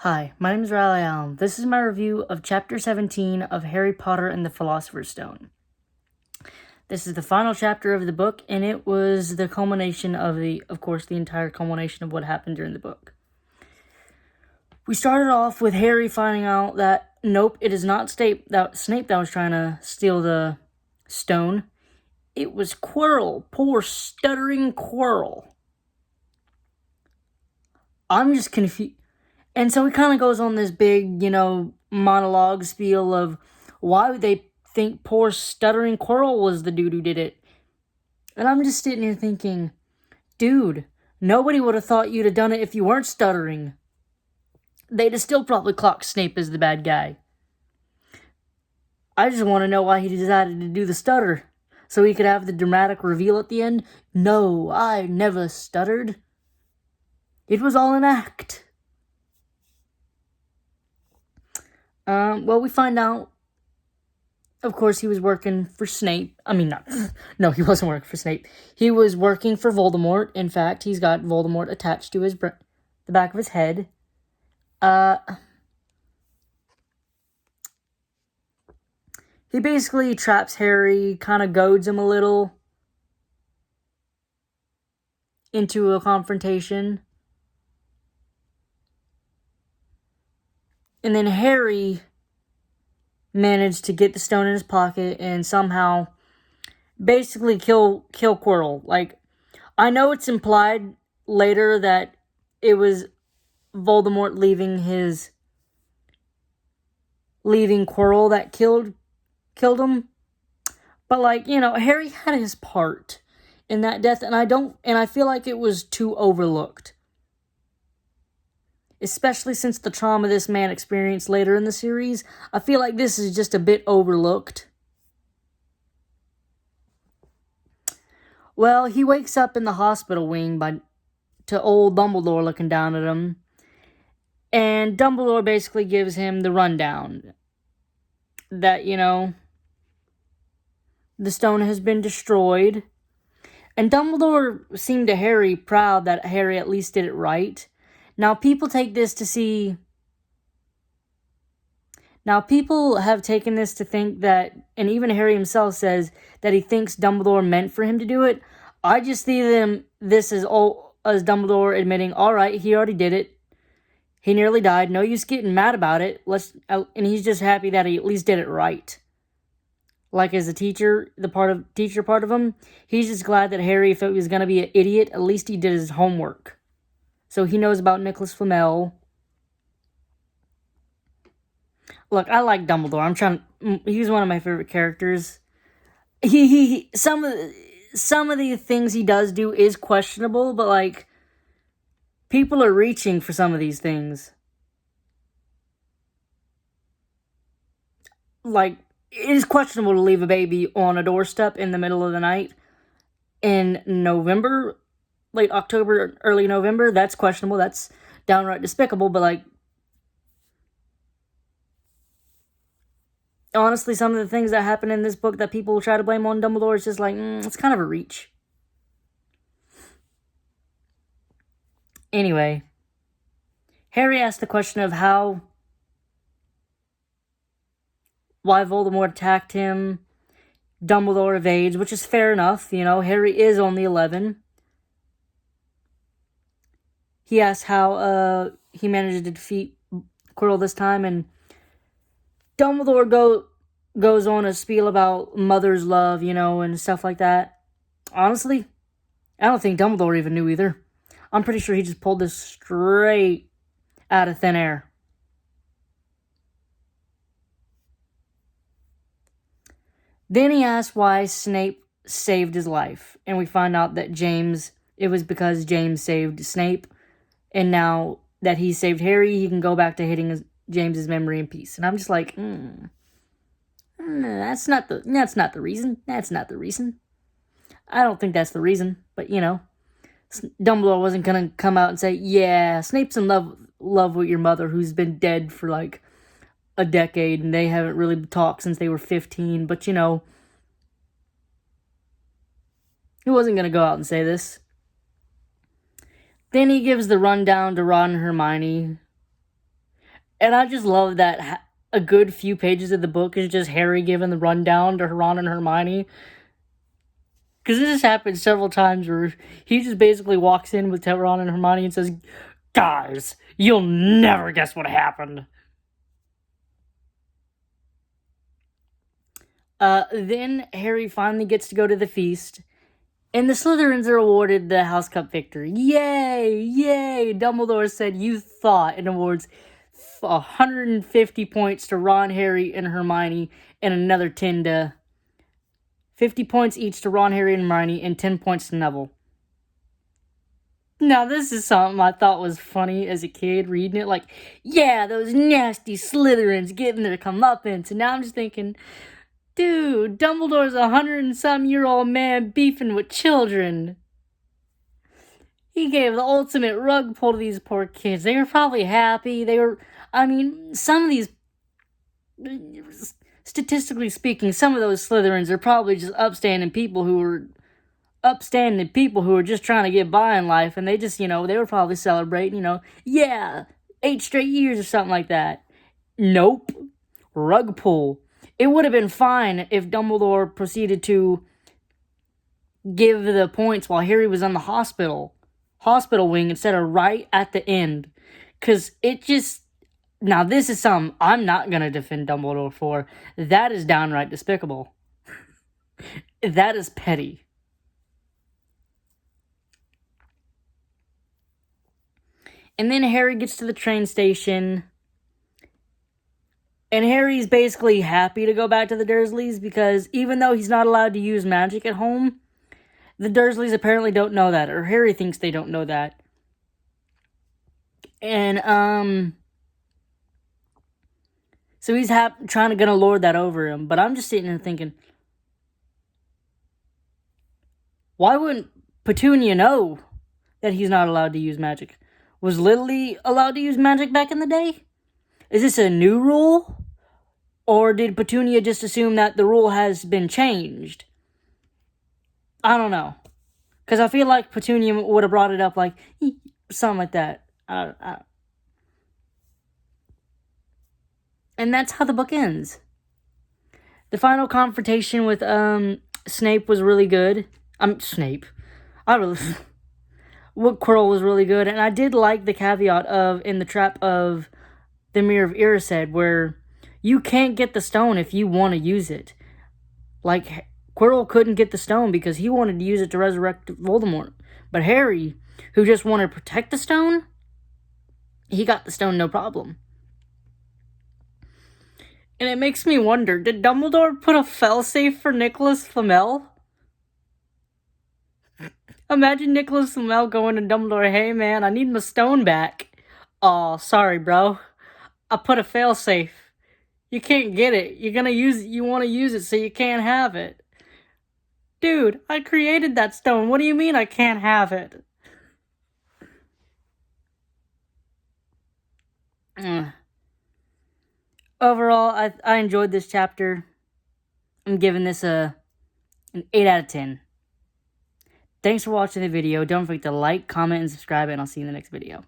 Hi, my name is Riley Allen. This is my review of Chapter 17 of Harry Potter and the Philosopher's Stone. This is the final chapter of the book, and it was the culmination of course, the entire culmination of what happened during the book. We started off with Harry finding out that, nope, it is not Snape that was trying to steal the stone. It was Quirrell, poor stuttering Quirrell. I'm just confused. And so he kind of goes on this big, monologue spiel of why would they think poor stuttering Quirrell was the dude who did it. And I'm just sitting here thinking, dude, nobody would have thought you'd have done it if you weren't stuttering. They'd have still probably clocked Snape as the bad guy. I just want to know why he decided to do the stutter. So he could have the dramatic reveal at the end. No, I never stuttered. It was all an act. Well, we find out, of course, he was working for Snape. No, he wasn't working for Snape. He was working for Voldemort. In fact, he's got Voldemort attached to the back of his head. He basically traps Harry, kind of goads him a little into a confrontation. And then Harry managed to get the stone in his pocket and somehow basically kill Quirrell. Like, I know it's implied later that it was Voldemort leaving Quirrell that killed him. But Harry had his part in that death, and I feel like it was too overlooked. Especially since the trauma this man experienced later in the series, I feel like this is just a bit overlooked. Well, he wakes up in the hospital wing to old Dumbledore looking down at him. And Dumbledore basically gives him the rundown. That, the stone has been destroyed. And Dumbledore seemed to Harry proud that Harry at least did it right. Now, people have taken this to think that, and even Harry himself says that he thinks Dumbledore meant for him to do it. I just see this as Dumbledore admitting, all right, he already did it. He nearly died. No use getting mad about it. And he's just happy that he at least did it right. Like as a teacher, teacher part of him, he's just glad that Harry, if it was going to be an idiot, at least he did his homework. So he knows about Nicholas Flamel. Look, I like Dumbledore. He's one of my favorite characters. Some of the things he does do is questionable, but people are reaching for some of these things. It is questionable to leave a baby on a doorstep in the middle of the night in November, late October, early November. That's questionable. That's downright despicable, but honestly, some of the things that happen in this book that people try to blame on Dumbledore is just it's kind of a reach. Anyway, Harry asked the question of why Voldemort attacked him. Dumbledore evades, which is fair enough. Harry is only 11. He asks how he managed to defeat Quirrell this time, and Dumbledore goes on a spiel about mother's love, and stuff like that. Honestly, I don't think Dumbledore even knew either. I'm pretty sure he just pulled this straight out of thin air. Then he asks why Snape saved his life, and we find out that it was because James saved Snape, and now that he saved Harry, he can go back to hitting James's memory in peace. And I'm just like, that's not the reason. That's not the reason. I don't think that's the reason, but Dumbledore wasn't gonna come out and say, yeah, Snape's in love with your mother, who's been dead for a decade, and they haven't really talked since they were 15, but he wasn't gonna go out and say this. Then he gives the rundown to Ron and Hermione, And I just love that a good few pages of the book is just Harry giving the rundown to Ron and Hermione. Because this has happened several times where he just basically walks in with Ron and Hermione and says, "Guys, you'll never guess what happened." Then Harry finally gets to go to the feast, and the Slytherins are awarded the House Cup victory. Yay! Yay! Dumbledore said, "You thought," and awards 150 points to Ron, Harry, and Hermione, and another 10 to 50 points each to Ron, Harry, and Hermione, and 10 points to Neville. Now, this is something I thought was funny as a kid reading it. Like, yeah, those nasty Slytherins getting their comeuppance. And now I'm just thinking, dude, Dumbledore's 100-and-some-year-old man beefing with children. He gave the ultimate rug pull to these poor kids. They were probably happy. Some of these, statistically speaking, some of those Slytherins are probably just upstanding people who were just trying to get by in life, and they just, they were probably celebrating, yeah, 8 straight years or something like that. Nope. Rug pull. It would have been fine if Dumbledore proceeded to give the points while Harry was on the hospital wing instead of right at the end. Because it just... Now, this is something I'm not going to defend Dumbledore for. That is downright despicable. That is petty. And then Harry gets to the train station. And Harry's basically happy to go back to the Dursleys because even though he's not allowed to use magic at home, the Dursleys apparently don't know that, or Harry thinks they don't know that. And, so he's trying to lord that over him. But I'm just sitting there thinking, why wouldn't Petunia know that he's not allowed to use magic? Was Lily allowed to use magic back in the day? Is this a new rule? Or did Petunia just assume that the rule has been changed? I don't know. Because I feel like Petunia would have brought it up like, something like that. And that's how the book ends. The final confrontation with Snape was really good. Snape. Quirrell was really good. And I did like the caveat of, in the trap of the Mirror of Erised, where you can't get the stone if you want to use it. Like, Quirrell couldn't get the stone because he wanted to use it to resurrect Voldemort. But Harry, who just wanted to protect the stone, he got the stone no problem. And it makes me wonder, did Dumbledore put a failsafe for Nicholas Flamel? Imagine Nicholas Flamel going to Dumbledore, "Hey man, I need my stone back." "Oh, sorry bro. I put a failsafe. You can't get it. You want to use it, so you can't have it." Dude, I created that stone. What do you mean I can't have it? Overall, I enjoyed this chapter. I'm giving this an 8 out of 10. Thanks for watching the video. Don't forget to like, comment, and subscribe, and I'll see you in the next video.